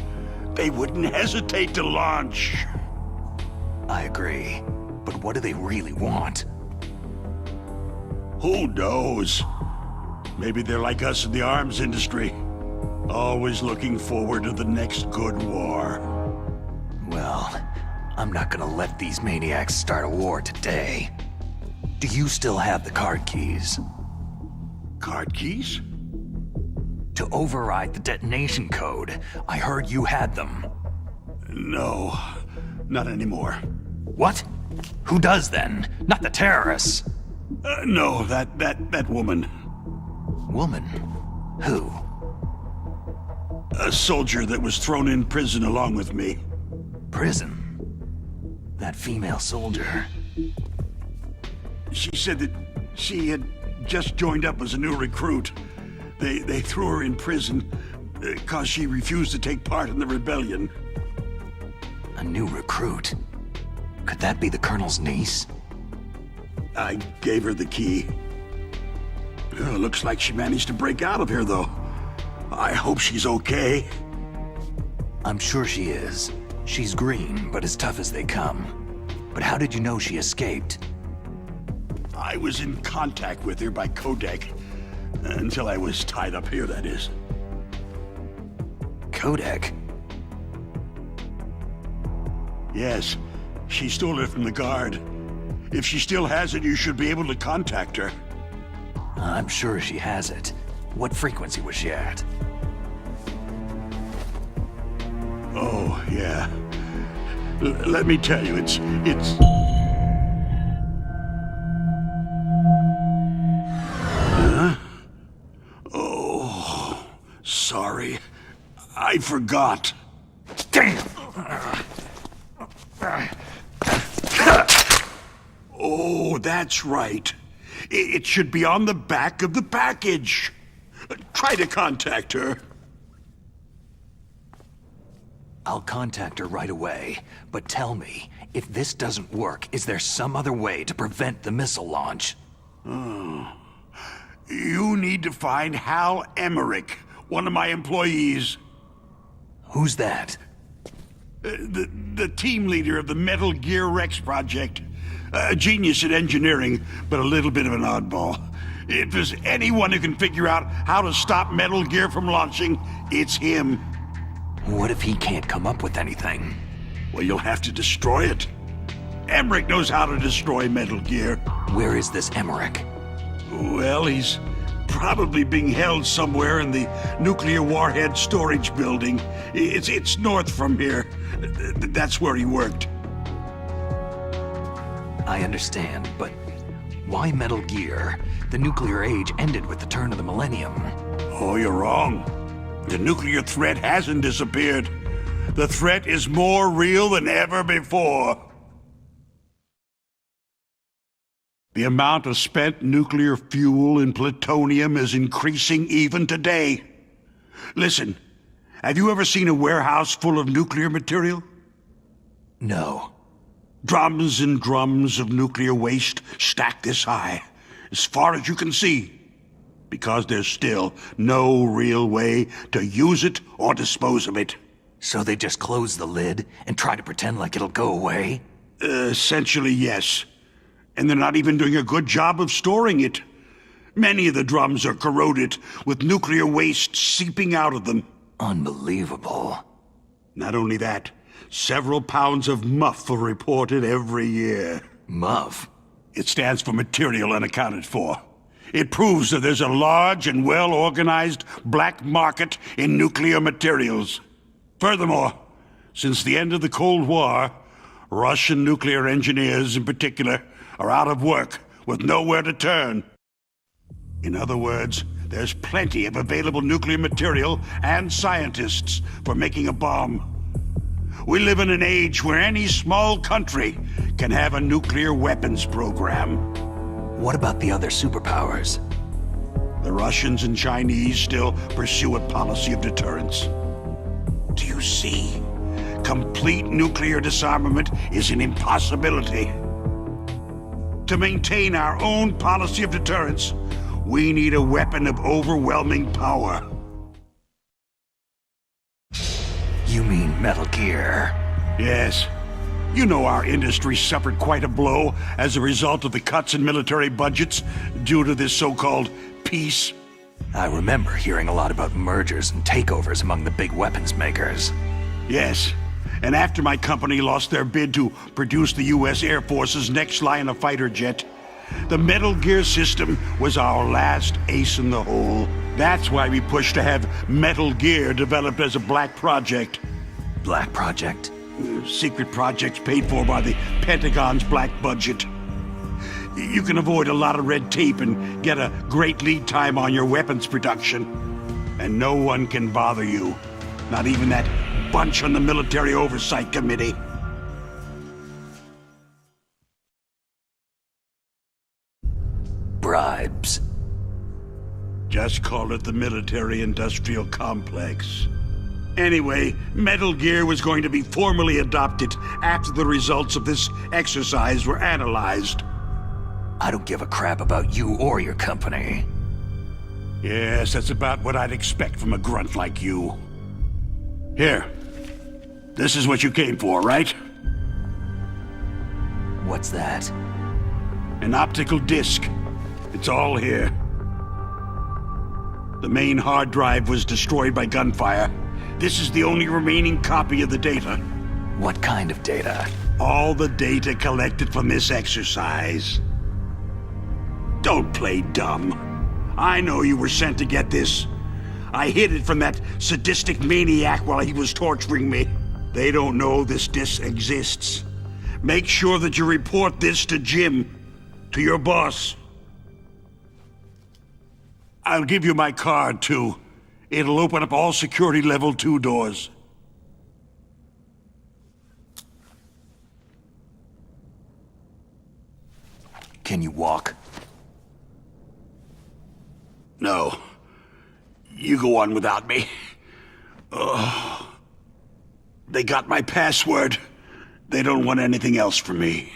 They wouldn't hesitate to launch. I agree. But what do they really want? Who knows? Maybe they're like us in the arms industry. Always looking forward to the next good war. Well, I'm not gonna let these maniacs start a war today. Do you still have the card keys? Card keys? To override the detonation code. I heard you had them. No, not anymore. What? Who does then? Not the terrorists. No, that woman. Woman? Who? A soldier that was thrown in prison along with me. Prison? That female soldier. She said that she had just joined up as a new recruit. They threw her in prison because she refused to take part in the rebellion. A new recruit? Could that be the Colonel's niece? I gave her the key. Looks like she managed to break out of here, though. I hope she's okay. I'm sure she is. She's green, but as tough as they come. But how did you know she escaped? I was in contact with her by codec. Until I was tied up here, that is. Codec? Yes. She stole it from the guard. If she still has it, you should be able to contact her. I'm sure she has it. What frequency was she at? Oh, yeah. Let me tell you, it's... Huh? Oh, sorry. I forgot. Damn! Oh, that's right. It should be on the back of the package. Try to contact her. I'll contact her right away, but tell me, if this doesn't work, is there some other way to prevent the missile launch? Oh. You need to find Hal Emmerich, one of my employees. Who's that? The team leader of the Metal Gear Rex project. A genius at engineering, but a little bit of an oddball. If there's anyone who can figure out how to stop Metal Gear from launching, it's him. What if he can't come up with anything? Well, you'll have to destroy it. Emmerich knows how to destroy Metal Gear. Where is this Emmerich? Well, he's probably being held somewhere in the nuclear warhead storage building. It's north from here. That's where he worked. I understand, but why Metal Gear? The nuclear age ended with the turn of the millennium. Oh, you're wrong. The nuclear threat hasn't disappeared. The threat is more real than ever before. The amount of spent nuclear fuel and plutonium is increasing even today. Listen, have you ever seen a warehouse full of nuclear material? No. Drums and drums of nuclear waste stacked this high, as far as you can see, because there's still no real way to use it or dispose of it. So they just close the lid and try to pretend like it'll go away? Essentially, yes. And they're not even doing a good job of storing it. Many of the drums are corroded, with nuclear waste seeping out of them. Unbelievable. Not only that, several pounds of MUF are reported every year. MUF? It stands for material unaccounted for. It proves that there's a large and well-organized black market in nuclear materials. Furthermore, since the end of the Cold War, Russian nuclear engineers in particular are out of work with nowhere to turn. In other words, there's plenty of available nuclear material and scientists for making a bomb. We live in an age where any small country can have a nuclear weapons program. What about the other superpowers? The Russians and Chinese still pursue a policy of deterrence. Do you see? Complete nuclear disarmament is an impossibility. To maintain our own policy of deterrence, we need a weapon of overwhelming power. You mean Metal Gear? Yes. You know our industry suffered quite a blow as a result of the cuts in military budgets due to this so-called peace. I remember hearing a lot about mergers and takeovers among the big weapons makers. Yes. And after my company lost their bid to produce the U.S. Air Force's next line of fighter jet, the Metal Gear system was our last ace in the hole. That's why we pushed to have Metal Gear developed as a black project. Black project? Secret projects paid for by the Pentagon's black budget. You can avoid a lot of red tape and get a great lead time on your weapons production. And no one can bother you. Not even that bunch on the Military Oversight Committee. Bribes. Just call it the military-industrial complex. Anyway, Metal Gear was going to be formally adopted after the results of this exercise were analyzed. I don't give a crap about you or your company. Yes, that's about what I'd expect from a grunt like you. Here. This is what you came for, right? What's that? An optical disc. It's all here. The main hard drive was destroyed by gunfire. This is the only remaining copy of the data. What kind of data? All the data collected from this exercise. Don't play dumb. I know you were sent to get this. I hid it from that sadistic maniac while he was torturing me. They don't know this disc exists. Make sure that you report this to Jim, to your boss. I'll give you my card, too. It'll open up all security level 2 doors. Can you walk? No. You go on without me. Oh. They got my password. They don't want anything else from me.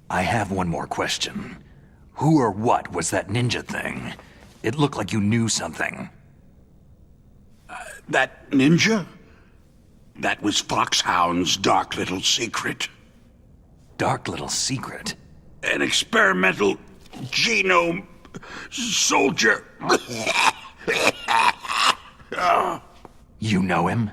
I have one more question. Who or what was that ninja thing? It looked like you knew something. That ninja? That was Foxhound's dark little secret. Dark little secret? An experimental genome soldier. You know him?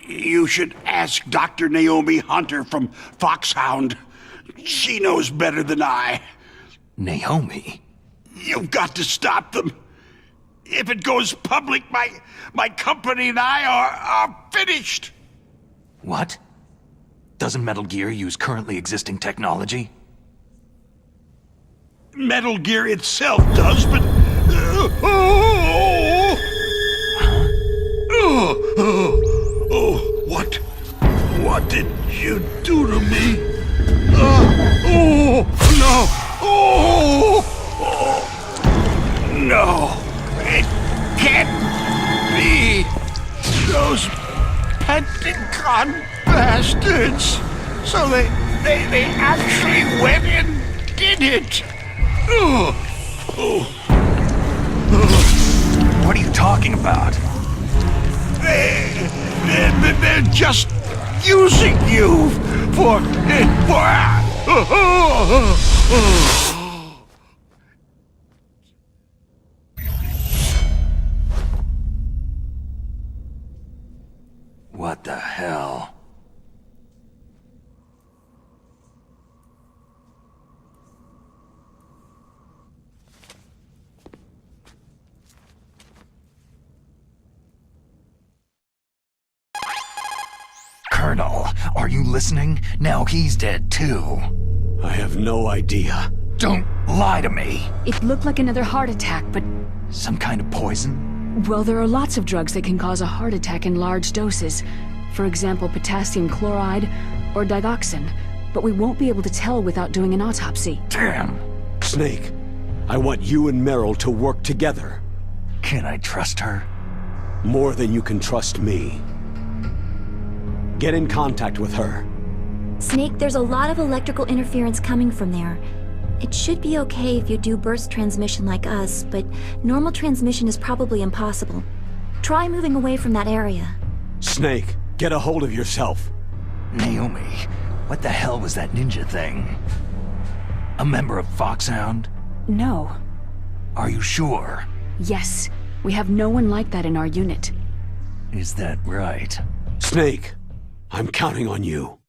You should ask Dr. Naomi Hunter from Foxhound. She knows better than I. Naomi? You've got to stop them. If it goes public, my company and I are finished. What? Doesn't Metal Gear use currently existing technology? Metal Gear itself does, but... What did you do to me? No! No! It can't be! Those Pentagon bastards! So they actually went and did it! What are you talking about? They're just using you for... What the hell? Colonel, are you listening? Now he's dead too. I have no idea. Don't lie to me. It looked like another heart attack, but... Some kind of poison? Well, there are lots of drugs that can cause a heart attack in large doses. For example, potassium chloride or digoxin. But we won't be able to tell without doing an autopsy. Damn. Snake, I want you and Meryl to work together. Can I trust her? More than you can trust me. Get in contact with her. Snake, there's a lot of electrical interference coming from there. It should be okay if you do burst transmission like us, but normal transmission is probably impossible. Try moving away from that area. Snake, get a hold of yourself. Naomi, what the hell was that ninja thing? A member of Foxhound? No. Are you sure? Yes. We have no one like that in our unit. Is that right? Snake, I'm counting on you.